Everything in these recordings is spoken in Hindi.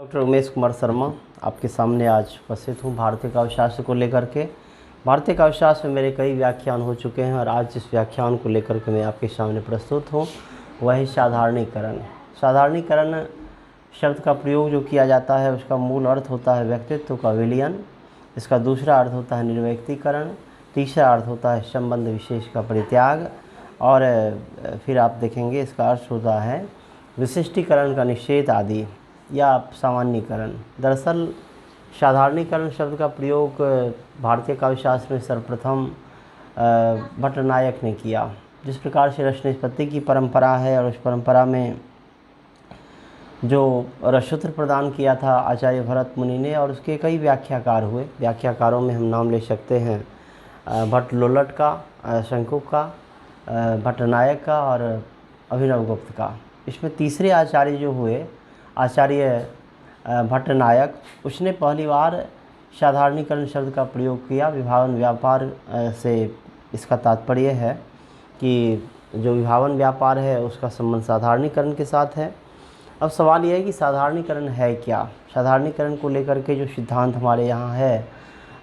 डॉक्टर उमेश कुमार शर्मा आपके सामने आज उपस्थित हूँ भारतीय काव्यशास्त्र को लेकर के। भारतीय काव्यशास्त्र में मेरे कई व्याख्यान हो चुके हैं और आज जिस व्याख्यान को लेकर के मैं आपके सामने प्रस्तुत हूँ वह है साधारणीकरण। साधारणीकरण शब्द का प्रयोग जो किया जाता है उसका मूल अर्थ होता है व्यक्तित्व का विलयन, इसका दूसरा अर्थ होता है निर्व्यक्तीकरण, तीसरा अर्थ होता है संबंध विशेष का परित्याग और फिर आप देखेंगे इसका अर्थ होता है विशिष्टीकरण का निषेध आदि या सामान्यीकरण। दरअसल साधारणीकरण शब्द का प्रयोग भारतीय काव्यशास्त्र में सर्वप्रथम भट्टनायक ने किया। जिस प्रकार से रस निष्पत्ति की परंपरा है और उस परंपरा में जो रससूत्र प्रदान किया था आचार्य भरत मुनि ने और उसके कई व्याख्याकार हुए। व्याख्याकारों में हम नाम ले सकते हैं भट्ट लोलट का, शंकुक का, भट्टनायक का और अभिनवगुप्त का। इसमें तीसरे आचार्य जो हुए आचार्य भट्टनायक, उसने पहली बार साधारणीकरण शब्द का प्रयोग किया। विभावन व्यापार से इसका तात्पर्य है कि जो विभावन व्यापार है उसका संबंध साधारणीकरण के साथ है। अब सवाल यह है कि साधारणीकरण है क्या। साधारणीकरण को लेकर के जो सिद्धांत हमारे यहाँ है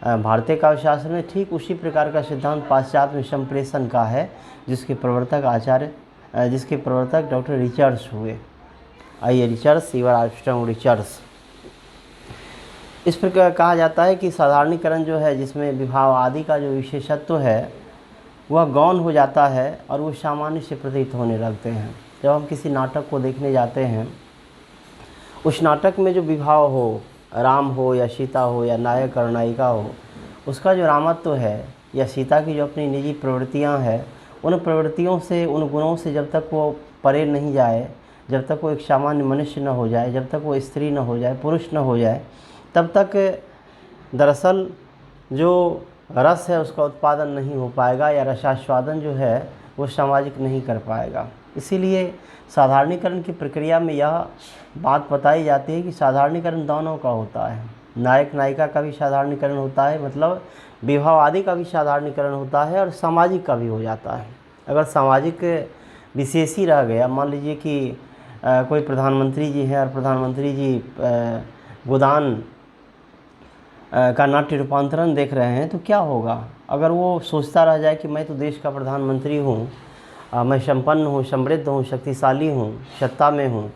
भारतीय काव्यशास्त्र में, ठीक उसी प्रकार का सिद्धांत पाश्चात्य में संप्रेषण का है जिसके प्रवर्तक डॉक्टर रिचर्ड्स हुए। आइए रिचर्ड्स, इवर आर्मस्ट्रांग रिचर्ड्स। इस प्रकार कहा जाता है कि साधारणीकरण जो है जिसमें विभाव आदि का जो विशेषत्व है वह गौण हो जाता है और वो सामान्य से प्रतीत होने लगते हैं। जब हम किसी नाटक को देखने जाते हैं, उस नाटक में जो विभाव हो, राम हो या सीता हो या नायक और नायिका हो, उसका जो रामत्व है या सीता की जो अपनी निजी प्रवृत्तियां हैं, उन प्रवृत्तियों से, उन गुणों से जब तक वो परे नहीं जाए, जब तक वो एक सामान्य मनुष्य न हो जाए, जब तक वो स्त्री न हो जाए, पुरुष न हो जाए, तब तक दरअसल जो रस है उसका उत्पादन नहीं हो पाएगा या रसास्वादन जो है वो सामाजिक नहीं कर पाएगा। इसीलिए साधारणीकरण की प्रक्रिया में यह बात बताई जाती है कि साधारणीकरण दोनों का होता है। नायक नायिका का भी साधारणीकरण होता है, मतलब विवाह आदि का भी साधारणीकरण होता है और सामाजिक का भी हो जाता है। अगर सामाजिक विशेष ही रह गया, मान लीजिए कि कोई प्रधानमंत्री जी हैं और प्रधानमंत्री जी गोदान का नाट्य रूपांतरण देख रहे हैं तो क्या होगा। अगर वो सोचता रह जाए कि मैं तो देश का प्रधानमंत्री हूँ, मैं संपन्न हूँ, समृद्ध हूँ, शक्तिशाली हूँ, सत्ता में हूँ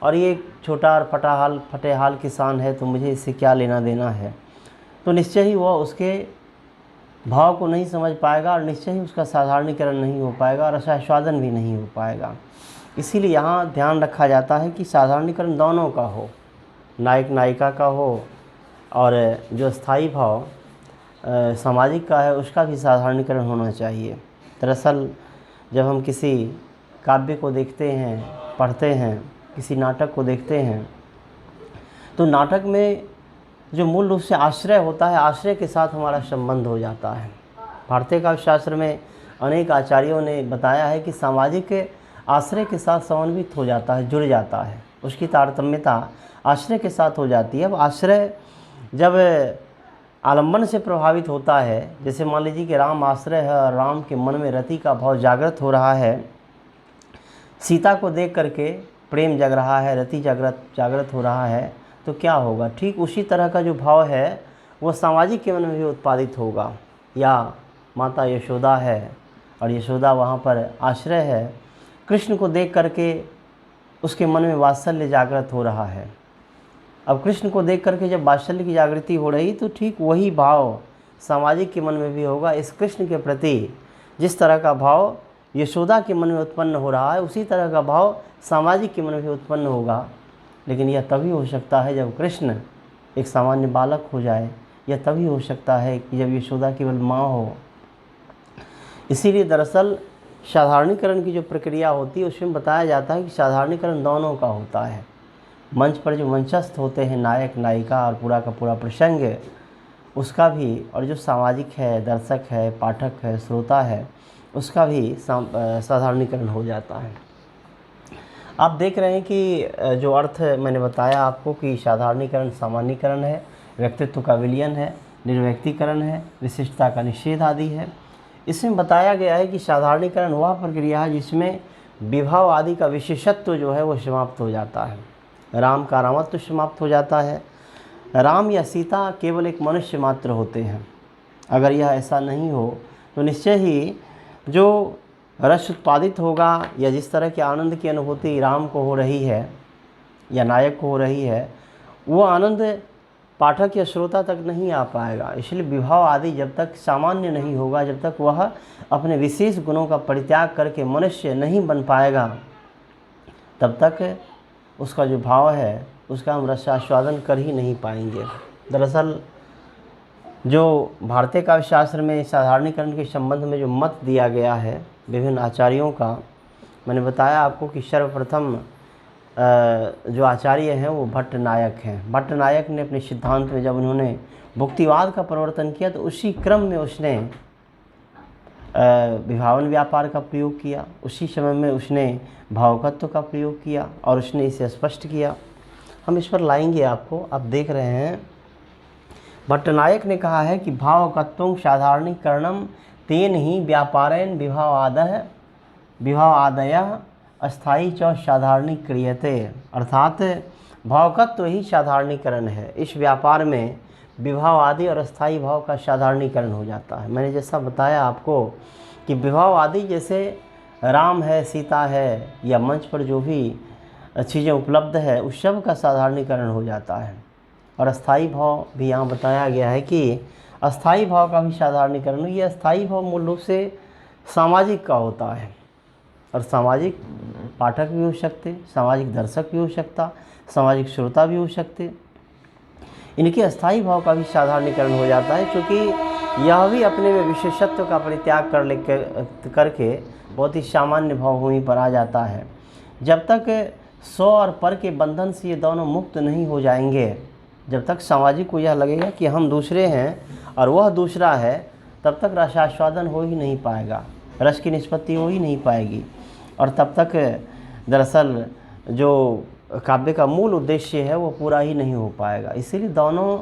और ये छोटा और फटेहाल किसान है तो मुझे इससे क्या लेना देना है, तो निश्चय ही वह उसके भाव को नहीं समझ पाएगा और निश्चय ही उसका साधारणीकरण नहीं हो पाएगा और रसास्वादन भी नहीं हो पाएगा। इसीलिए यहाँ ध्यान रखा जाता है कि साधारणीकरण दोनों का हो, नायक नायिका का हो और जो स्थायी भाव सामाजिक का है उसका भी साधारणीकरण होना चाहिए। दरअसल जब हम किसी काव्य को देखते हैं, पढ़ते हैं, किसी नाटक को देखते हैं, तो नाटक में जो मूल रूप से आश्रय होता है, आश्रय के साथ हमारा संबंध हो जाता है। भारतीय काव्यशास्त्र में अनेक आचार्यों ने बताया है कि सामाजिक आश्रय के साथ समन्वित हो जाता है, जुड़ जाता है, उसकी तारतम्यता आश्रय के साथ हो जाती है। अब आश्रय जब आलंबन से प्रभावित होता है, जैसे मान लीजिए कि राम आश्रय है और राम के मन में रति का भाव जागृत हो रहा है, सीता को देख करके प्रेम जग रहा है, रति जागृत हो रहा है, तो क्या होगा। ठीक उसी तरह का जो भाव है वो सामाजिक के मन में भी उत्पादित होगा। या माता यशोदा है और यशोदा वहाँ पर आश्रय है, कृष्ण को देख करके उसके मन में वात्सल्य जागृत हो रहा है। अब कृष्ण को देख करके जब वात्सल्य की जागृति हो रही तो ठीक वही भाव सामाजिक के मन में भी होगा। इस कृष्ण के प्रति जिस तरह का भाव यशोदा के मन में उत्पन्न हो रहा है उसी तरह का भाव सामाजिक के मन में भी उत्पन्न होगा। लेकिन यह तभी हो सकता है जब कृष्ण एक सामान्य बालक हो जाए, यह तभी हो सकता है कि जब यशोदा केवल माँ हो। इसीलिए दरअसल साधारणीकरण की जो प्रक्रिया होती है उसमें बताया जाता है कि साधारणीकरण दोनों का होता है। मंच पर जो मंचस्थ होते हैं नायक नायिका और पूरा का पूरा प्रसंग उसका भी, और जो सामाजिक है, दर्शक है, पाठक है, श्रोता है, उसका भी साधारणीकरण हो जाता है। आप देख रहे हैं कि जो अर्थ मैंने बताया आपको कि साधारणीकरण सामान्यीकरण है, व्यक्तित्व का विलयन है, निर्व्यक्तीकरण है, विशिष्टता का निषेध आदि है। इसमें बताया गया है कि साधारणीकरण वह प्रक्रिया है जिसमें विभाव आदि का विशेषत्व जो है वो समाप्त हो जाता है। राम का रामत्व समाप्त हो जाता है। राम या सीता केवल एक मनुष्य मात्र होते हैं। अगर यह ऐसा नहीं हो तो निश्चय ही जो रस उत्पादित होगा या जिस तरह के आनंद की अनुभूति राम को हो रही है या नायक को हो रही है, वो आनंद पाठक या श्रोता तक नहीं आ पाएगा। इसलिए विभाव आदि जब तक सामान्य नहीं होगा, जब तक वह अपने विशेष गुणों का परित्याग करके मनुष्य नहीं बन पाएगा, तब तक उसका जो भाव है उसका हम रसास्वादन कर ही नहीं पाएंगे। दरअसल जो भारतीय काव्य शास्त्र में साधारणीकरण के संबंध में जो मत दिया गया है विभिन्न आचार्यों का, मैंने बताया आपको कि सर्वप्रथम जो आचार्य हैं वो भट्ट नायक हैं। भट्ट नायक ने अपने सिद्धांत में जब उन्होंने भुक्तिवाद का प्रवर्तन किया तो उसी क्रम में उसने विभावन व्यापार का प्रयोग किया, उसी समय में उसने भावकत्व का प्रयोग किया और उसने इसे स्पष्ट किया। हम इस पर लाएंगे आपको, आप देख रहे हैं। भट्ट नायक ने कहा है कि भावकत्वं साधारणीकरणम तेन ही व्यापारेण विभाव आदय अस्थाई च साधारणीक्रियते। अर्थात भावकत्व ही साधारणीकरण है। इस व्यापार में विभाव आदि और अस्थाई भाव का साधारणीकरण हो जाता है। मैंने जैसा बताया आपको कि विभाव आदि जैसे राम है, सीता है या मंच पर जो भी चीज़ें उपलब्ध है उस सब का साधारणीकरण हो जाता है। और अस्थाई भाव भी यहाँ बताया गया है कि अस्थाई भाव का भी साधारणीकरण। ये अस्थाई भाव मूल रूप से सामाजिक का होता है, और सामाजिक पाठक भी हो सकते, सामाजिक दर्शक भी हो सकता, सामाजिक श्रोता भी हो सकते। इनके अस्थाई भाव का भी साधारणीकरण हो जाता है, क्योंकि यह भी अपने में विशेषत्व का परित्याग करके बहुत ही सामान्य भाव भूमि पर आ जाता है। जब तक स्व और पर के बंधन से ये दोनों मुक्त नहीं हो जाएंगे, जब तक सामाजिक को यह लगेगा कि हम दूसरे हैं और वह दूसरा है, तब तक रसास्वादन हो ही नहीं पाएगा, रस की निष्पत्ति हो ही नहीं पाएगी, और तब तक दरअसल जो काव्य का मूल उद्देश्य है वो पूरा ही नहीं हो पाएगा। इसीलिए दोनों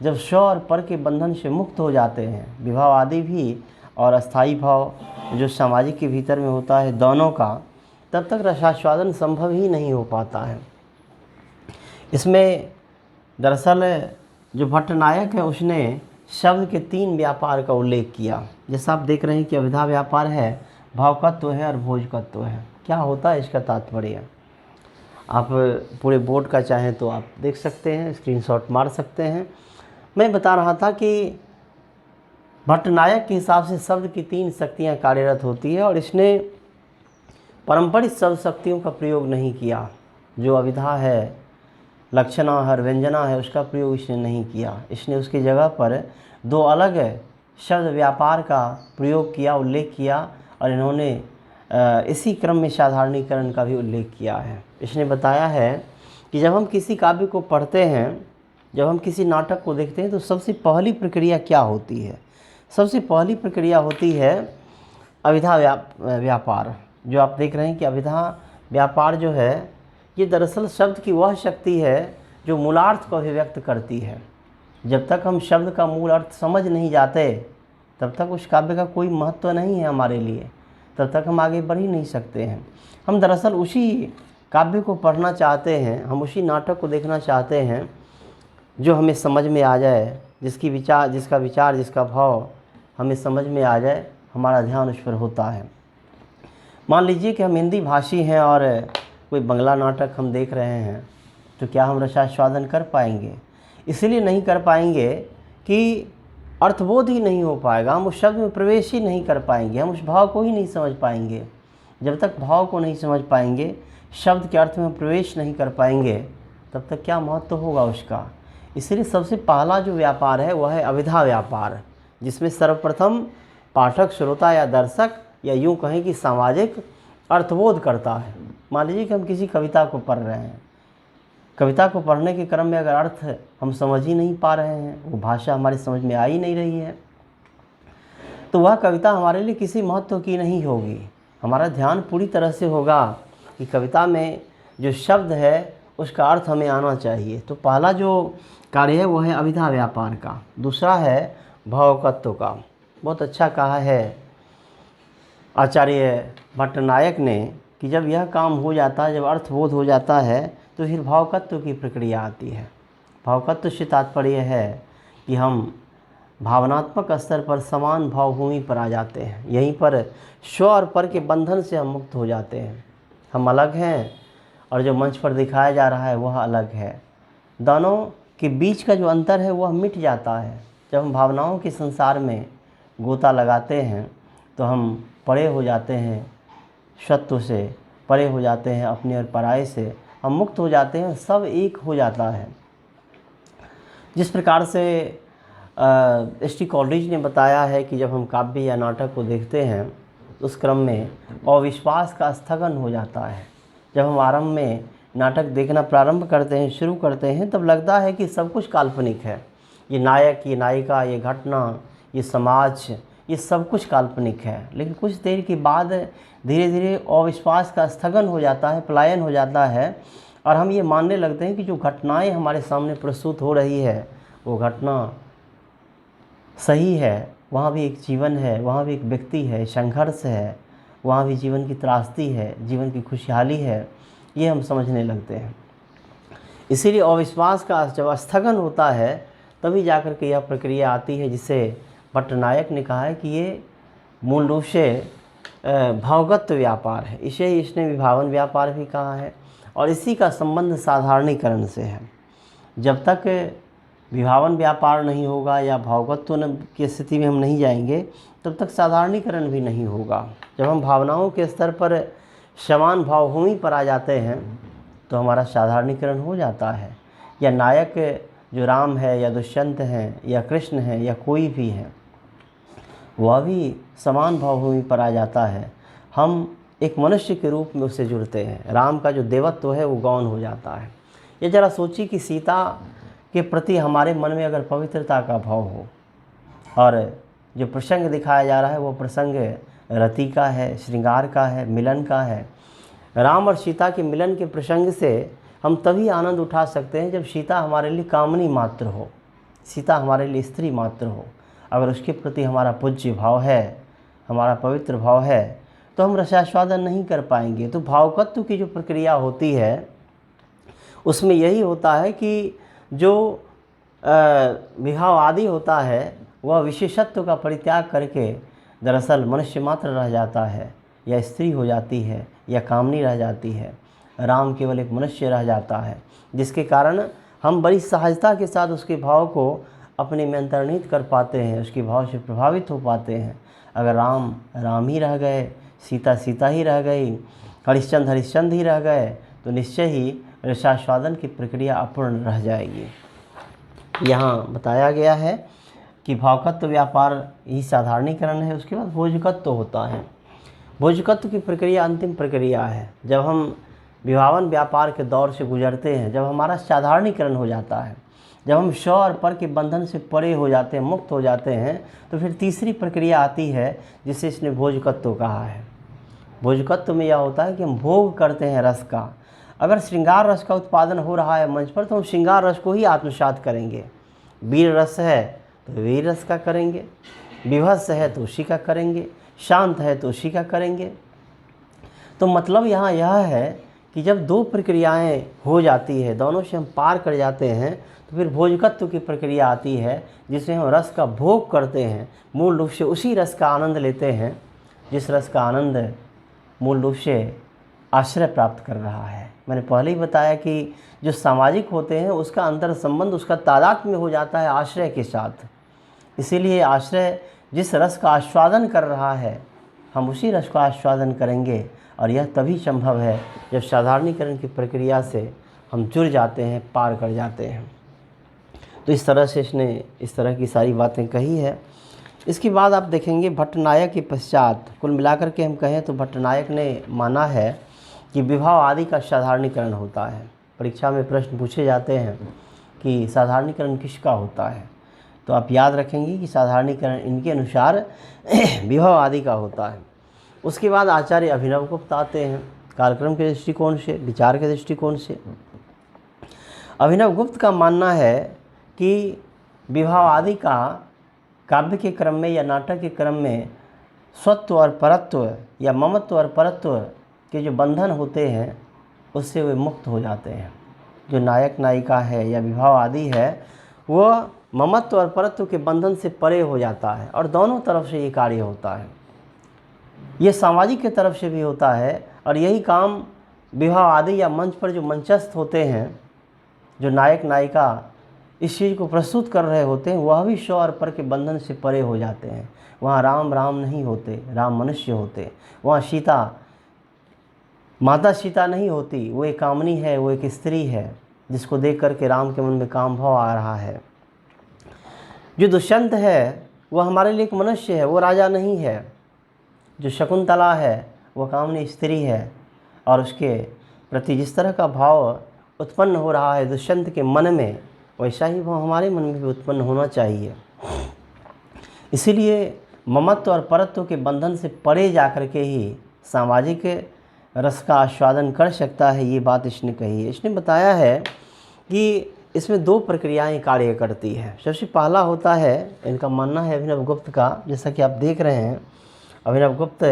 जब स्व और पर के बंधन से मुक्त हो जाते हैं, विभाव आदि भी और अस्थाई भाव जो सामाजिक के भीतर में होता है दोनों का, तब तक रसास्वादन संभव ही नहीं हो पाता है। इसमें दरअसल जो भट्ट नायक है उसने शब्द के 3 व्यापार का उल्लेख किया। जैसा आप देख रहे हैं कि अभिधा व्यापार है, भावकत्व है और भोजकत्व है। क्या होता है इसका तात्पर्य, आप पूरे बोर्ड का चाहें तो आप देख सकते हैं, स्क्रीनशॉट मार सकते हैं। मैं बता रहा था कि भट्ट नायक के हिसाब से शब्द की 3 शक्तियाँ कार्यरत होती है, और इसने पारंपरिक शब्द शक्तियों का प्रयोग नहीं किया। जो अभिधा है, लक्षणा है, व्यंजना है, उसका प्रयोग इसने नहीं किया। इसने उसकी जगह पर 2 अलग शब्द व्यापार का प्रयोग किया, उल्लेख किया, और इन्होंने इसी क्रम में साधारणीकरण का भी उल्लेख किया है। इसने बताया है कि जब हम किसी काव्य को पढ़ते हैं, जब हम किसी नाटक को देखते हैं, तो सबसे पहली प्रक्रिया क्या होती है? सबसे पहली प्रक्रिया होती है अभिधा व्यापार। जो आप देख रहे हैं कि अभिधा व्यापार जो है ये दरअसल शब्द की वह शक्ति है जो मूलार्थ को अभिव्यक्त करती है। जब तक हम शब्द का मूल अर्थ समझ नहीं जाते, तब तक उस काव्य का कोई महत्व नहीं है हमारे लिए, तब तक हम आगे बढ़ ही नहीं सकते हैं। हम दरअसल उसी काव्य को पढ़ना चाहते हैं, हम उसी नाटक को देखना चाहते हैं जो हमें समझ में आ जाए, जिसका विचार जिसका भाव हमें समझ में आ जाए, हमारा ध्यान उस पर होता है। मान लीजिए कि हम हिंदी भाषी हैं और कोई बंगला नाटक हम देख रहे हैं, तो क्या हम रसास्वादन कर पाएंगे? इसलिए नहीं कर पाएंगे कि अर्थबोध ही नहीं हो पाएगा, हम उस शब्द में प्रवेश ही नहीं कर पाएंगे, हम उस भाव को ही नहीं समझ पाएंगे। जब तक भाव को नहीं समझ पाएंगे, शब्द के अर्थ में प्रवेश नहीं कर पाएंगे, तब तक क्या महत्व होगा उसका। इसलिए सबसे पहला जो व्यापार है वह है अभिधा व्यापार, जिसमें सर्वप्रथम पाठक, श्रोता या दर्शक, या यूँ कहें कि सामाजिक अर्थबोध करता है। मान लीजिए कि हम किसी कविता को पढ़ रहे हैं, कविता को पढ़ने के क्रम में अगर अर्थ हम समझ ही नहीं पा रहे हैं, वो भाषा हमारी समझ में आ ही नहीं रही है, तो वह कविता हमारे लिए किसी महत्व की नहीं होगी। हमारा ध्यान पूरी तरह से होगा कि कविता में जो शब्द है उसका अर्थ हमें आना चाहिए। तो पहला जो कार्य है वो है अभिधा व्यापार का। दूसरा है भावकत्व का। बहुत अच्छा कहा है आचार्य भट्ट नायक ने कि जब यह काम हो जाता है, जब अर्थबोध हो जाता है, तो फिर भावकत्व की प्रक्रिया आती है। भावकत्व से तात्पर्य है कि हम भावनात्मक स्तर पर समान भावभूमि पर आ जाते हैं। यहीं पर स्व और पर के बंधन से हम मुक्त हो जाते हैं। हम अलग हैं और जो मंच पर दिखाया जा रहा है वह अलग है। दोनों के बीच का जो अंतर है वह मिट जाता है। जब हम भावनाओं के संसार में गोता लगाते हैं तो हम परे हो जाते हैं, सत्व से परे हो जाते हैं, अपने और पराये से हम मुक्त हो जाते हैं, सब एक हो जाता है। जिस प्रकार से एस.टी. कॉलरिज ने बताया है कि जब हम काव्य या नाटक को देखते हैं उस क्रम में अविश्वास का स्थगन हो जाता है। जब हम आरंभ में नाटक देखना प्रारंभ करते हैं, शुरू करते हैं, तब लगता है कि सब कुछ काल्पनिक है। ये नायक, ये नायिका, ये घटना, ये समाज, ये सब कुछ काल्पनिक है। लेकिन कुछ देर के बाद धीरे धीरे अविश्वास का स्थगन हो जाता है, पलायन हो जाता है और हम ये मानने लगते हैं कि जो घटनाएं हमारे सामने प्रस्तुत हो रही है वो घटना सही है, वहाँ भी एक जीवन है, वहाँ भी एक व्यक्ति है, संघर्ष है, वहाँ भी जीवन की त्रासदी है, जीवन की खुशहाली है, ये हम समझने लगते हैं। इसीलिए अविश्वास का जब स्थगन होता है तभी जाकर के यह प्रक्रिया आती है जिसे पट्टनायक ने कहा है कि ये मूल रूप से भावगत व्यापार है। इसे ही इसने विभावन व्यापार भी कहा है और इसी का संबंध साधारणीकरण से है। जब तक विभावन व्यापार नहीं होगा या भावगत्व की स्थिति में हम नहीं जाएंगे तब तक साधारणीकरण भी नहीं होगा। जब हम भावनाओं के स्तर पर समान भावभूमि पर आ जाते हैं तो हमारा साधारणीकरण हो जाता है। या नायक जो राम है या दुष्यंत हैं या कृष्ण हैं या कोई भी है वह भी समान भावभूमि पर आ जाता है। हम एक मनुष्य के रूप में उससे जुड़ते हैं। राम का जो देवत्व है वो गौण हो जाता है। ये जरा सोचिए कि सीता के प्रति हमारे मन में अगर पवित्रता का भाव हो और जो प्रसंग दिखाया जा रहा है वो प्रसंग रति का है, श्रृंगार का है, मिलन का है। राम और सीता के मिलन के प्रसंग से हम तभी आनंद उठा सकते हैं जब सीता हमारे लिए कामनी मात्र हो, सीता हमारे लिए स्त्री मात्र हो। अगर उसके प्रति हमारा पूज्य भाव है, हमारा पवित्र भाव है तो हम रसास्वादन नहीं कर पाएंगे। तो भावकत्व की जो प्रक्रिया होती है उसमें यही होता है कि जो विभाव आदि होता है वह विशेषत्व का परित्याग करके दरअसल मनुष्य मात्र रह जाता है या स्त्री हो जाती है या कामनी रह जाती है। राम केवल एक मनुष्य रह जाता है जिसके कारण हम बड़ी सहजता के साथ उसके भाव को अपने में अंतर्निहित कर पाते हैं, उसके भाव से प्रभावित हो पाते हैं। अगर राम राम ही रह गए, सीता सीता ही रह गई, हरिश्चंद्र हरिश्चंद्र ही रह गए तो निश्चय ही रसास्वादन की प्रक्रिया अपूर्ण रह जाएगी। यहाँ बताया गया है कि भावकत्व व्यापार ही साधारणीकरण है। उसके बाद भोजकत्व होता है। भोजकत्व की प्रक्रिया अंतिम प्रक्रिया है। जब हम विभावन व्यापार के दौर से गुजरते हैं, जब हमारा साधारणीकरण हो जाता है, जब हम स्व और पर के बंधन से परे हो जाते हैं, मुक्त हो जाते हैं, तो फिर तीसरी प्रक्रिया आती है जिसे इसने भोजकत्व कहा है। भोजकत्व में यह होता है कि हम भोग करते हैं रस का। अगर श्रृंगार रस का उत्पादन हो रहा है मंच पर तो हम श्रृंगार रस को ही आत्मसात करेंगे। वीर रस है तो वीर रस का करेंगे, विभत्स है तो उसी का करेंगे, शांत है तो उसी का करेंगे। तो मतलब यहाँ यह है कि जब दो प्रक्रियाएं हो जाती है, दोनों से हम पार कर जाते हैं, तो फिर भोजकत्व की प्रक्रिया आती है जिसमें हम रस का भोग करते हैं। मूल रूप से उसी रस का आनंद लेते हैं जिस रस का आनंद मूल रूप से आश्रय प्राप्त कर रहा है। मैंने पहले ही बताया कि जो सामाजिक होते हैं उसका अंतर संबंध, उसका तादात्म्य हो जाता है आश्रय के साथ। इसीलिए आश्रय जिस रस का आस्वादन कर रहा है हम उसी रस का आस्वादन करेंगे और यह तभी संभव है जब साधारणीकरण की प्रक्रिया से हम जुड़ जाते हैं, पार कर जाते हैं। तो इस तरह से इसने इस तरह की सारी बातें कही है। इसके बाद आप देखेंगे भट्टनायक के पश्चात कुल मिलाकर के हम कहें तो भट्टनायक ने माना है कि विभाव आदि का साधारणीकरण होता है। परीक्षा में प्रश्न पूछे जाते हैं कि साधारणीकरण किसका होता है, तो आप याद रखेंगे कि साधारणीकरण इनके अनुसार विभाव आदि का होता है। उसके बाद आचार्य अभिनव गुप्त आते हैं कालक्रम के दृष्टिकोण से, विचार के दृष्टिकोण से। अभिनव गुप्त का मानना है कि विभाव आदि का काव्य के क्रम में या नाटक के क्रम में स्वत्व और परत्व या ममत्व और परत्व के जो बंधन होते हैं उससे वे मुक्त हो जाते हैं। जो नायक नायिका है या विभाव आदि है, वह ममत्व और परत्व के बंधन से परे हो जाता है और दोनों तरफ से ये कार्य होता है। ये सामाजिक की तरफ से भी होता है और यही काम विवाह आदि या मंच पर जो मंचस्थ होते हैं, जो नायक नायिका इस चीज़ को प्रस्तुत कर रहे होते हैं, वह भी स्व और पर के बंधन से परे हो जाते हैं। वहाँ राम राम नहीं होते, राम मनुष्य होते। वहाँ सीता माता सीता नहीं होती, वो एक कामनी है, वो एक स्त्री है जिसको देख करके राम के मन में काम भाव आ रहा है। जो दुष्यंत है वह हमारे लिए एक मनुष्य है, वो राजा नहीं है। जो शकुंतला है वह कामनी स्त्री है और उसके प्रति जिस तरह का भाव उत्पन्न हो रहा है दुष्यंत के मन में, वैसा ही भाव हमारे मन में भी उत्पन्न होना चाहिए। इसीलिए ममत्व और परत्व के बंधन से परे जाकर के ही सामाजिक रस का आस्वादन कर सकता है, ये बात इसने कही है। इसने बताया है कि इसमें दो प्रक्रियाएं कार्य करती है। सबसे पहला होता है, इनका मानना है अभिनव गुप्त का, जैसा कि आप देख रहे हैं, अभिनव गुप्त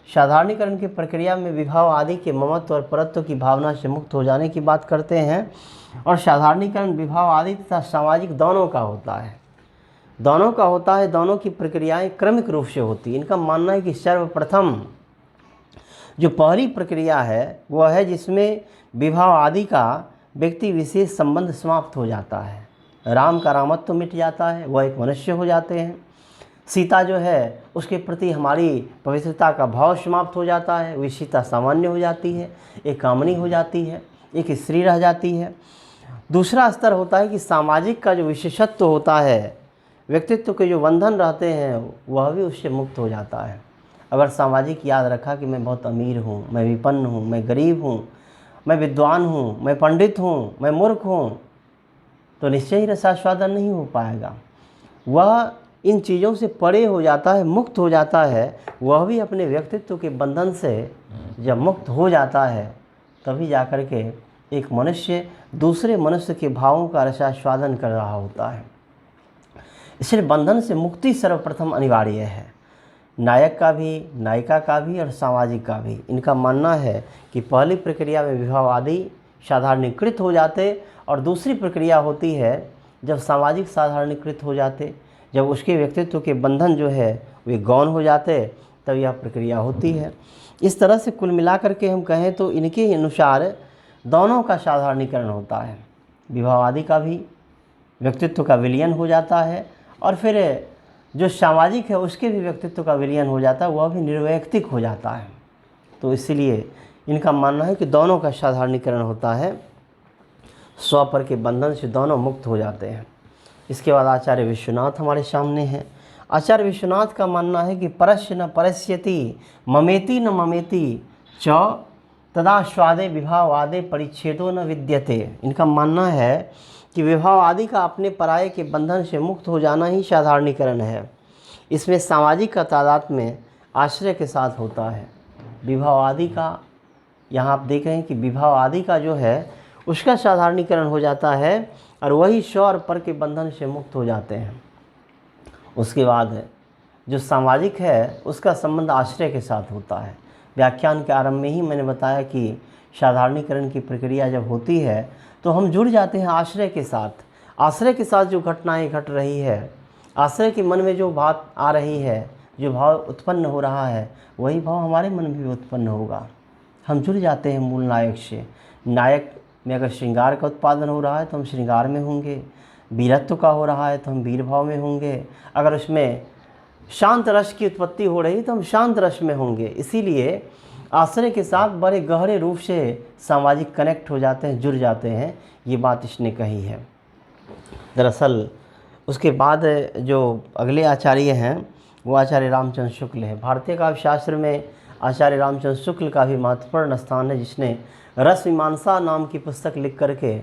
साधारणीकरण की प्रक्रिया में विभाव आदि के ममत्व और परत्व की भावना से मुक्त हो जाने की बात करते हैं। और साधारणीकरण विभाव आदि तथा सामाजिक दोनों का होता है, दोनों का होता है। दोनों की प्रक्रियाएं क्रमिक रूप से होती है। इनका मानना है कि सर्वप्रथम जो पहली प्रक्रिया है वह है जिसमें विभाव आदि का व्यक्ति विशेष संबंध समाप्त हो जाता है। राम का रामत्व मिट जाता है, वह एक मनुष्य हो जाते हैं। सीता जो है उसके प्रति हमारी पवित्रता का भाव समाप्त हो जाता है, वह सीता सामान्य हो जाती है, एक कामनी हो जाती है, एक स्त्री रह जाती है। दूसरा स्तर होता है कि सामाजिक का जो विशेषत्व होता है, व्यक्तित्व के जो बंधन रहते हैं, वह भी उससे मुक्त हो जाता है। अगर सामाजिक याद रखा कि मैं बहुत अमीर हूँ, मैं विपन्न हूँ, मैं गरीब हूँ, मैं विद्वान हूँ, मैं पंडित हूँ, मैं मूर्ख हूँ, तो निश्चय ही रसास्वादन नहीं हो पाएगा। वह इन चीज़ों से परे हो जाता है, मुक्त हो जाता है। वह भी अपने व्यक्तित्व के बंधन से जब मुक्त हो जाता है, तभी जाकर के एक मनुष्य दूसरे मनुष्य के भावों का रसास्वादन कर रहा होता है। इसलिए बंधन से मुक्ति सर्वप्रथम अनिवार्य है, नायक का भी, नायिका का भी और सामाजिक का भी। इनका मानना है कि पहली प्रक्रिया में विभाव आदि साधारणीकृत हो जाते और दूसरी प्रक्रिया होती है जब सामाजिक साधारणीकृत हो जाते, जब उसके व्यक्तित्व के बंधन जो है वे गौण हो जाते, तब यह प्रक्रिया होती है। इस तरह से कुल मिलाकर के हम कहें तो इनके अनुसार दोनों का साधारणीकरण होता है। विभाव आदि का भी व्यक्तित्व का विलयन हो जाता है और फिर जो सामाजिक है उसके भी व्यक्तित्व का विलयन हो जाता है, वह भी निर्वैयक्तिक हो जाता है। तो इसीलिए इनका मानना है कि दोनों का साधारणीकरण होता है, स्वपर के बंधन से दोनों मुक्त हो जाते हैं। इसके बाद आचार्य विश्वनाथ हमारे सामने हैं। आचार्य विश्वनाथ का मानना है कि परस्य न परस्यति, ममेति न ममेति च तदा स्वादे विभाव आदे परिच्छेदो न विद्यते। इनका मानना है कि विभाव आदि का अपने पराये के बंधन से मुक्त हो जाना ही साधारणीकरण है। इसमें सामाजिक का तादाद में आश्रय के साथ होता है। विभाव आदि का, यहाँ आप देख रहे हैं कि विभाव आदि का जो है उसका साधारणीकरण हो जाता है और वही स्व और पर के बंधन से मुक्त हो जाते हैं। उसके बाद जो सामाजिक है उसका संबंध आश्रय के साथ होता है। व्याख्यान के आरंभ में ही मैंने बताया कि साधारणीकरण की प्रक्रिया जब होती है तो हम जुड़ जाते हैं आश्रय के साथ। आश्रय के साथ जो घटनाएं घट रही है, आश्रय के मन में जो बात आ रही है, जो भाव उत्पन्न हो रहा है, वही भाव हमारे मन में भी उत्पन्न होगा। हम जुड़ जाते हैं मूल नायक से। नायक में अगर श्रृंगार का उत्पादन हो रहा है तो हम श्रृंगार में होंगे, वीरत्व का हो रहा है तो हम वीर भाव में होंगे, अगर उसमें शांत रस की उत्पत्ति हो रही तो हम शांत रस में होंगे। इसीलिए आश्रय के साथ बड़े गहरे रूप से सामाजिक कनेक्ट हो जाते हैं, जुड़ जाते हैं, ये बात इसने कही है। दरअसल उसके बाद जो अगले आचार्य हैं वो आचार्य रामचंद्र शुक्ल है। भारतीय काव्य शास्त्र में आचार्य रामचंद्र शुक्ल का भी महत्वपूर्ण स्थान है, जिसने रस मीमांसा नाम की पुस्तक लिख करके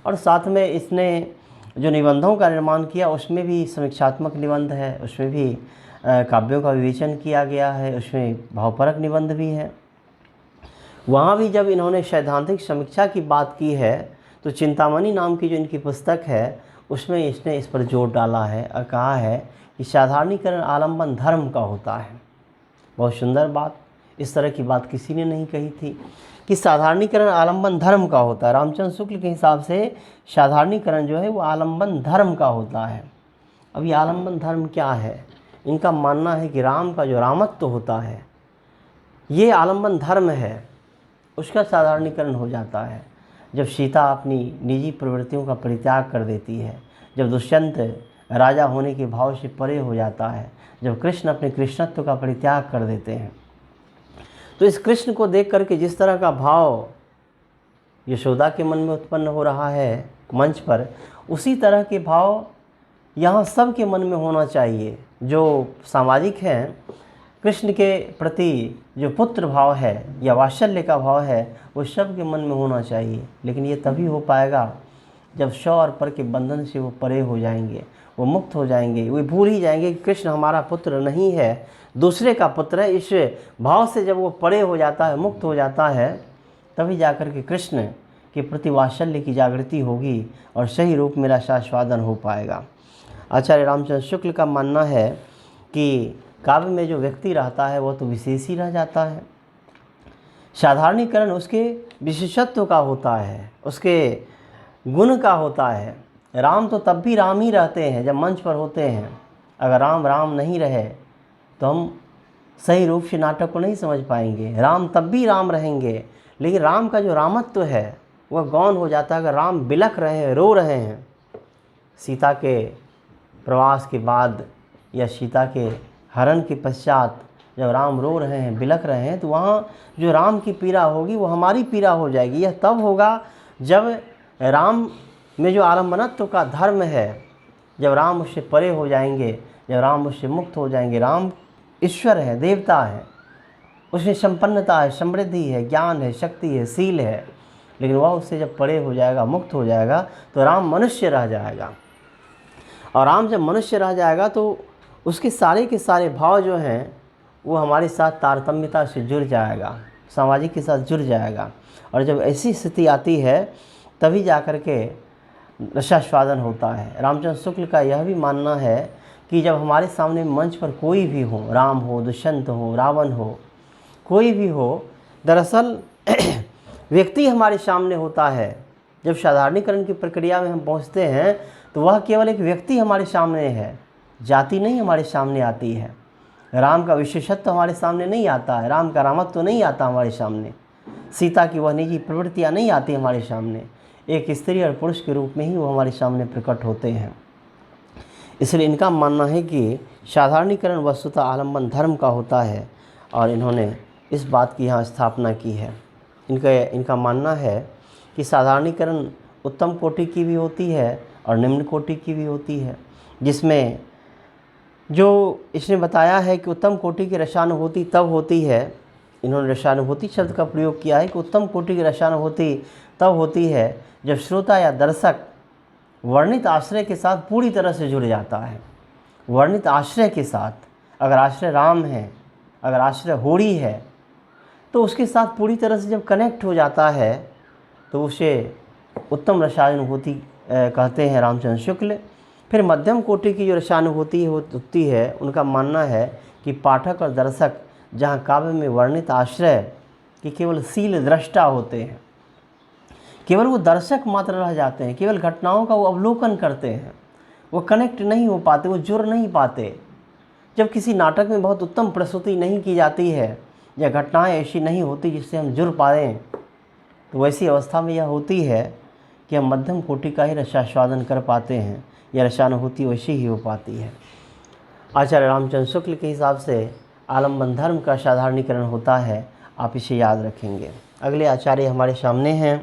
और साथ में इसने जो निबंधों का निर्माण किया उसमें भी समीक्षात्मक निबंध है, उसमें भी काव्यों का विवेचन किया गया है, उसमें भावपरक निबंध भी है। वहाँ भी जब इन्होंने सैद्धांतिक समीक्षा की बात की है तो चिंतामणि नाम की जो इनकी पुस्तक है उसमें इसने इस पर जोर डाला है और कहा है कि साधारणीकरण आलंबन धर्म का होता है। बहुत सुंदर बात। इस तरह की बात किसी ने नहीं कही थी कि साधारणीकरण आलम्बन धर्म का होता है। रामचंद्र शुक्ल के हिसाब से साधारणीकरण जो है वो आलम्बन धर्म का होता है। अब ये आलम्बन धर्म क्या है? इनका मानना है कि राम का जो रामत्व होता है ये आलम्बन धर्म है, उसका साधारणीकरण हो जाता है जब सीता अपनी निजी प्रवृत्तियों का परित्याग कर देती है, जब दुष्यंत राजा होने के भाव से परे हो जाता है, जब कृष्ण अपने कृष्णत्व का परित्याग कर देते हैं। तो इस कृष्ण को देख करके जिस तरह का भाव यशोदा के मन में उत्पन्न हो रहा है मंच पर, उसी तरह के भाव यहाँ सब के मन में होना चाहिए। जो सामाजिक हैं, कृष्ण के प्रति जो पुत्र भाव है या वात्सल्य का भाव है वो सब के मन में होना चाहिए। लेकिन ये तभी हो पाएगा जब स्व और पर के बंधन से वो परे हो जाएंगे, वो मुक्त हो जाएंगे, वो भूल ही जाएंगे कि कृष्ण हमारा पुत्र नहीं है, दूसरे का पुत्र है। इस भाव से जब वो परे हो जाता है, मुक्त हो जाता है, तभी जाकर के कृष्ण के प्रति वात्सल्य की जागृति होगी और सही रूप में रसास्वादन हो पाएगा। आचार्य रामचंद्र शुक्ल का मानना है कि काव्य में जो व्यक्ति रहता है वो तो विशेष ही रह जाता है। साधारणीकरण उसके विशेषत्व का होता है, उसके गुण का होता है। राम तो तब भी राम ही रहते हैं जब मंच पर होते हैं। अगर राम राम नहीं रहे तो हम सही रूप से नाटक को नहीं समझ पाएंगे। राम तब भी राम रहेंगे, लेकिन राम का जो रामत्व है वह गौण हो जाता है। अगर राम बिलख रहे हैं, रो रहे हैं सीता के प्रवास के बाद या सीता के हरण के पश्चात, जब राम रो रहे हैं, बिलख रहे हैं, तो वहाँ जो राम की पीड़ा होगी वो हमारी पीड़ा हो जाएगी। यह तब होगा जब राम में जो आलम्बनत्व का धर्म है, जब राम उससे परे हो जाएंगे, जब राम उससे मुक्त हो जाएंगे। राम ईश्वर है, देवता है, उसमें संपन्नता है, समृद्धि है, ज्ञान है, शक्ति है, शील है, लेकिन वह उससे जब परे हो जाएगा, मुक्त हो जाएगा, तो राम मनुष्य रह जाएगा। और राम जब मनुष्य रह जाएगा तो उसके सारे के सारे भाव जो हैं वो हमारे साथ तारतम्यता से जुड़ जाएगा, सामाजिक के साथ जुड़ जाएगा। और जब ऐसी स्थिति आती है तभी जाकर के रसास्वादन होता है। रामचंद्र शुक्ल का यह भी मानना है कि जब हमारे सामने मंच पर कोई भी हो, राम हो, दुष्यंत हो, रावण हो, कोई भी हो, दरअसल व्यक्ति हमारे सामने होता है। जब साधारणीकरण की प्रक्रिया में हम पहुंचते हैं तो वह केवल एक व्यक्ति हमारे सामने है, जाति नहीं हमारे सामने आती है। राम का विशेषत्व हमारे सामने नहीं आता है, राम का रामत्व तो नहीं आता हमारे सामने, सीता की वह निजी प्रवृत्तियाँ नहीं आती हमारे सामने। एक स्त्री और पुरुष के रूप में ही वो हमारे सामने प्रकट होते हैं। इसलिए इनका मानना है कि साधारणीकरण वस्तुतः आलम्बन धर्म का होता है और इन्होंने इस बात की यहाँ स्थापना की है। इनका मानना है कि साधारणीकरण उत्तम कोटि की भी होती है और निम्न कोटि की भी होती है, जिसमें जो इसने बताया है कि उत्तम कोटि की रसानुभूति तब होती है, इन्होंने रसानुभूति शब्द का प्रयोग किया है कि उत्तम कोटि की रसानुभूति तब होती है जब श्रोता या दर्शक वर्णित आश्रय के साथ पूरी तरह से जुड़ जाता है। वर्णित आश्रय के साथ, अगर आश्रय राम है, अगर आश्रय होड़ी है, तो उसके साथ पूरी तरह से जब कनेक्ट हो जाता है तो उसे उत्तम रसानुभूति कहते हैं रामचंद्र शुक्ल। फिर मध्यम कोटि की जो रसानुभूति होती है, उनका मानना है कि पाठक और दर्शक जहाँ काव्य में वर्णित आश्रय कि केवल शील दृष्टा होते हैं, केवल वो दर्शक मात्र रह जाते हैं, केवल घटनाओं का वो अवलोकन करते हैं, वो कनेक्ट नहीं हो पाते, वो जुड़ नहीं पाते। जब किसी नाटक में बहुत उत्तम प्रस्तुति नहीं की जाती है या घटनाएं ऐसी नहीं होती जिससे हम जुड़ पाएँ, तो वैसी अवस्था में यह होती है कि हम मध्यम कोटि का ही रसास्वादन कर पाते हैं या रसानुभूति वैसी ही हो पाती है। आचार्य रामचंद्र शुक्ल के हिसाब से आलम्बन धर्म का साधारणीकरण होता है, आप इसे याद रखेंगे। अगले आचार्य हमारे सामने हैं,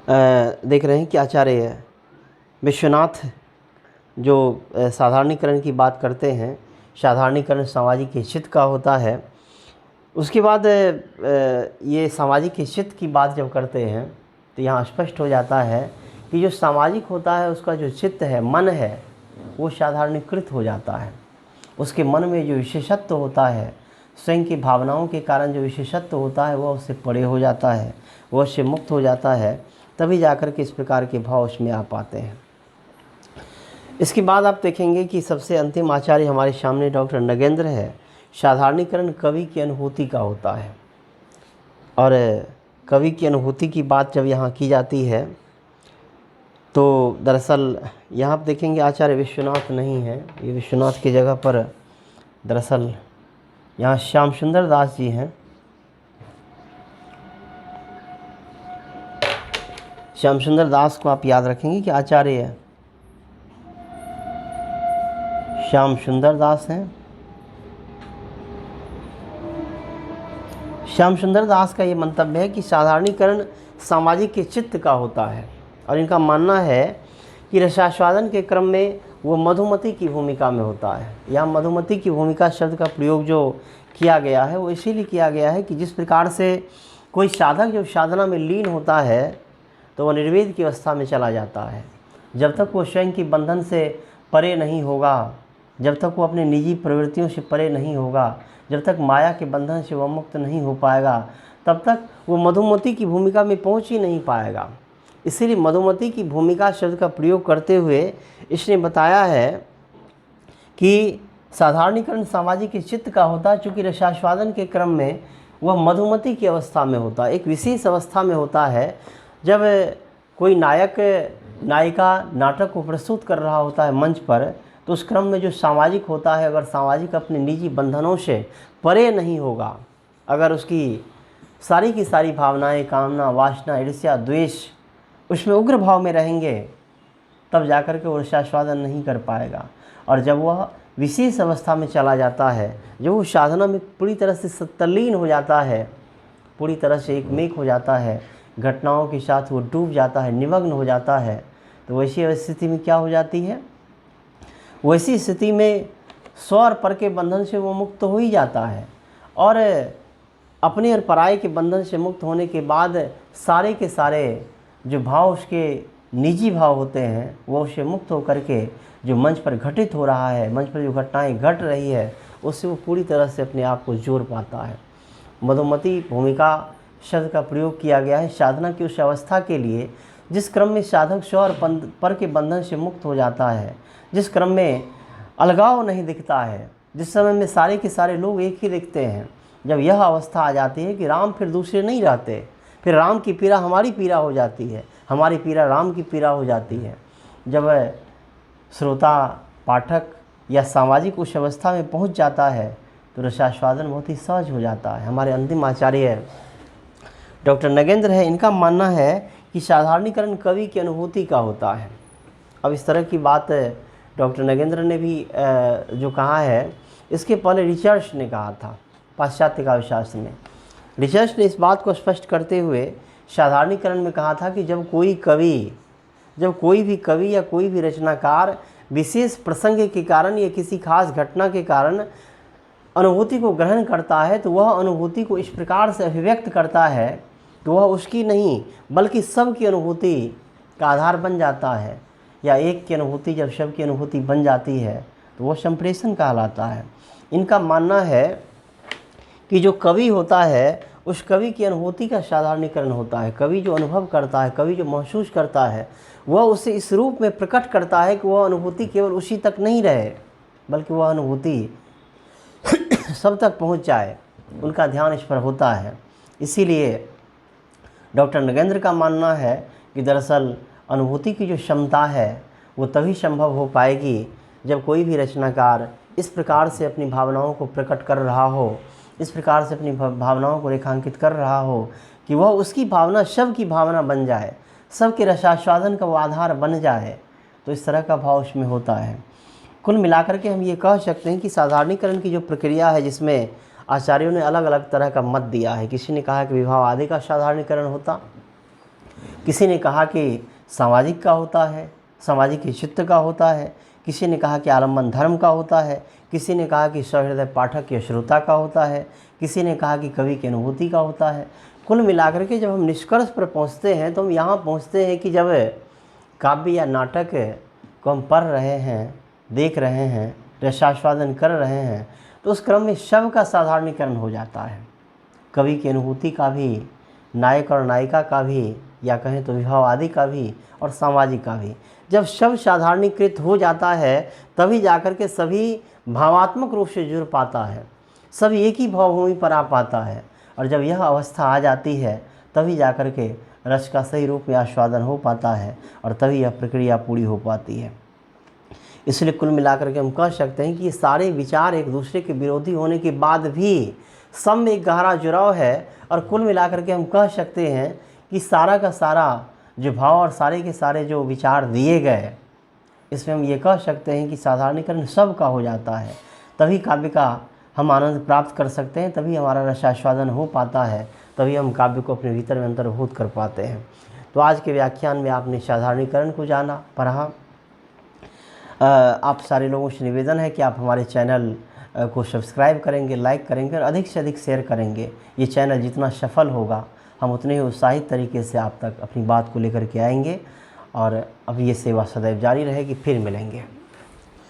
देख रहे हैं कि आचार्य विश्वनाथ जो साधारणीकरण की बात करते हैं, साधारणीकरण सामाजिक हित का होता है। उसके बाद ये सामाजिक हित की बात जब करते हैं तो यहाँ स्पष्ट हो जाता है कि जो सामाजिक होता है उसका जो चित्त है, मन है, वो साधारणीकृत हो जाता है। उसके मन में जो विशेषत्व होता है, स्वयं की भावनाओं के कारण जो विशेषत्व होता है, वह उससे परे हो जाता है, वह उससे मुक्त हो जाता है, तभी जाकर के इस प्रकार के भाव उसमें आ पाते हैं। इसके बाद आप देखेंगे कि सबसे अंतिम आचार्य हमारे सामने डॉक्टर नगेंद्र है। साधारणीकरण कवि की अनुभूति का होता है। और कवि की अनुभूति की बात जब यहाँ की जाती है तो दरअसल यहाँ आप देखेंगे आचार्य विश्वनाथ नहीं है, ये विश्वनाथ की जगह पर दरअसल यहाँ श्याम सुंदर दास जी हैं। श्याम सुंदर दास को आप याद रखेंगे कि आचार्य श्याम सुंदर दास हैं। श्याम सुंदर दास का ये मंतव्य है कि साधारणीकरण सामाजिक के चित्त का होता है और इनका मानना है कि रसास्वादन के क्रम में वो मधुमती की भूमिका में होता है। यहाँ मधुमती की भूमिका शब्द का प्रयोग जो किया गया है वो इसीलिए किया गया है कि जिस प्रकार से कोई साधक जब साधना में लीन होता है तो वह निर्वेद की अवस्था में चला जाता है। जब तक वो स्वयं की बंधन से परे नहीं होगा, जब तक वो अपने निजी प्रवृत्तियों से परे नहीं होगा, जब तक माया के बंधन से वह मुक्त नहीं हो पाएगा, तब तक वो मधुमती की भूमिका में पहुंच ही नहीं पाएगा। इसीलिए मधुमती की भूमिका शब्द का प्रयोग करते हुए इसने बताया है कि साधारणीकरण सामाजिक के चित्त का होता है, चूँकि रसास्वादन के क्रम में वह मधुमती की अवस्था में होता है, एक विशेष अवस्था में होता है। जब कोई नायक नायिका नाटक को प्रस्तुत कर रहा होता है मंच पर, तो उस क्रम में जो सामाजिक होता है, अगर सामाजिक अपने निजी बंधनों से परे नहीं होगा, अगर उसकी सारी की सारी भावनाएं, कामना, वासना, ईर्ष्या, द्वेष उसमें उग्र भाव में रहेंगे, तब जाकर के वो रसास्वादन नहीं कर पाएगा। और जब वह विशेष अवस्था में चला जाता है, जब वो साधना में पूरी तरह से तल्लीन हो जाता है, पूरी तरह से एकमेक हो जाता है, घटनाओं के साथ वो डूब जाता है, निमग्न हो जाता है, तो वैसी स्थिति में क्या हो जाती है, वैसी स्थिति में स्व और पर के बंधन से वो मुक्त हो ही जाता है। और अपने और पराये के बंधन से मुक्त होने के बाद सारे के सारे जो भाव उसके निजी भाव होते हैं वो उससे मुक्त होकर के जो मंच पर घटित हो रहा है, मंच पर जो घटनाएं घट रही है, उससे वो पूरी तरह से अपने आप को जोड़ पाता है। मधुमती भूमिका शब्द का प्रयोग किया गया है साधना की उस अवस्था के लिए जिस क्रम में साधक स्व और पर के बंधन से मुक्त हो जाता है, जिस क्रम में अलगाव नहीं दिखता है, जिस समय में सारे के सारे लोग एक ही दिखते हैं। जब यह अवस्था आ जाती है कि राम फिर दूसरे नहीं रहते, फिर राम की पीड़ा हमारी पीड़ा हो जाती है, हमारी पीड़ा राम की पीड़ा हो जाती है। जब श्रोता, पाठक या सामाजिक उस अवस्था में पहुंच जाता है तो रसास्वादन बहुत ही सहज हो जाता है। हमारे अंतिम आचार्य डॉक्टर नगेंद्र है, इनका मानना है कि साधारणीकरण कवि की अनुभूति का होता है। अब इस तरह की बात डॉक्टर नगेंद्र ने भी जो कहा है, इसके पहले रिचर्ड्स ने कहा था पाश्चात्य काव्यशास्त्र में। रिचर्ड्स ने इस बात को स्पष्ट करते हुए साधारणीकरण में कहा था कि जब कोई भी कवि या कोई भी रचनाकार विशेष प्रसंग के कारण या किसी खास घटना के कारण अनुभूति को ग्रहण करता है, तो वह अनुभूति को इस प्रकार से अभिव्यक्त करता है कि वह उसकी नहीं बल्कि सब की अनुभूति का आधार बन जाता है। या एक की अनुभूति जब सब की अनुभूति बन जाती है तो वह संप्रेषण कहलाता है। इनका मानना है कि जो कवि होता है उस कवि की अनुभूति का साधारणीकरण होता है। कवि जो अनुभव करता है, कवि जो महसूस करता है, वह उसे इस रूप में प्रकट करता है कि वह अनुभूति केवल उसी तक नहीं रहे बल्कि वह अनुभूति सब तक पहुंच जाए। उनका ध्यान इस पर होता है। इसीलिए डॉक्टर नगेंद्र का मानना है कि दरअसल अनुभूति की जो क्षमता है वो तभी संभव हो पाएगी जब कोई भी रचनाकार इस प्रकार से अपनी भावनाओं को प्रकट कर रहा हो, इस प्रकार से अपनी भावनाओं को रेखांकित कर रहा हो कि वह उसकी भावना सब की भावना बन जाए, सबके रसास्वादन का वो आधार बन जाए। तो इस तरह का भाव उसमें होता है। कुल मिलाकर के हम ये कह सकते हैं कि साधारणीकरण की जो प्रक्रिया है, जिसमें आचार्यों ने अलग अलग तरह का मत दिया है। किसी ने कहा कि विभाव आदि का साधारणीकरण होता, किसी ने कहा कि सामाजिक का होता है, सामाजिक के चित्त का होता है, किसी ने कहा कि आलम्बन धर्म का होता है, किसी ने कहा कि सहृदय पाठक या श्रोता का होता है, किसी ने कहा कि कवि की अनुभूति का होता है। कुल मिलाकर के जब हम निष्कर्ष पर पहुंचते हैं तो हम यहाँ पहुंचते हैं कि जब काव्य या नाटक को हम पढ़ रहे हैं, देख रहे हैं, रसास्वादन कर रहे हैं, तो उस क्रम में शव का साधारणीकरण हो जाता है। कवि की अनुभूति का भी, नायक और नायिका का भी, या कहें तो विभाव आदि का भी और सामाजिक का भी। जब शव साधारणीकृत हो जाता है तभी जाकर के सभी भावात्मक रूप से जुड़ पाता है। सब एक ही भावभूमि पर आ पाता है। और जब यह अवस्था आ जाती है तभी जाकर के रस का सही रूप में आस्वादन हो पाता है और तभी यह प्रक्रिया पूरी हो पाती है। इसलिए कुल मिलाकर के हम कह सकते हैं कि ये सारे विचार एक दूसरे के विरोधी होने के बाद भी सब में एक गहरा जुड़ाव है। और कुल मिलाकर के हम कह सकते हैं कि सारा का सारा जो भाव और सारे के सारे जो विचार दिए गए, इसमें हम ये कह सकते हैं कि साधारणीकरण सब का हो जाता है, तभी काव्य का हम आनंद प्राप्त कर सकते हैं, तभी हमारा रसास्वादन हो पाता है, तभी हम काव्य को अपने भीतर में अंतर्भूत कर पाते हैं। तो आज के व्याख्यान में आपने साधारणीकरण को जाना, पढ़ा। आप सारे लोगों से निवेदन है कि आप हमारे चैनल को सब्सक्राइब करेंगे, लाइक करेंगे और अधिक से अधिक शेयर करेंगे। ये चैनल जितना सफल होगा हम उतने ही उत्साहित तरीके से आप तक अपनी बात को लेकर के आएंगे और अब ये सेवा सदैव जारी रहेगी। फिर मिलेंगे।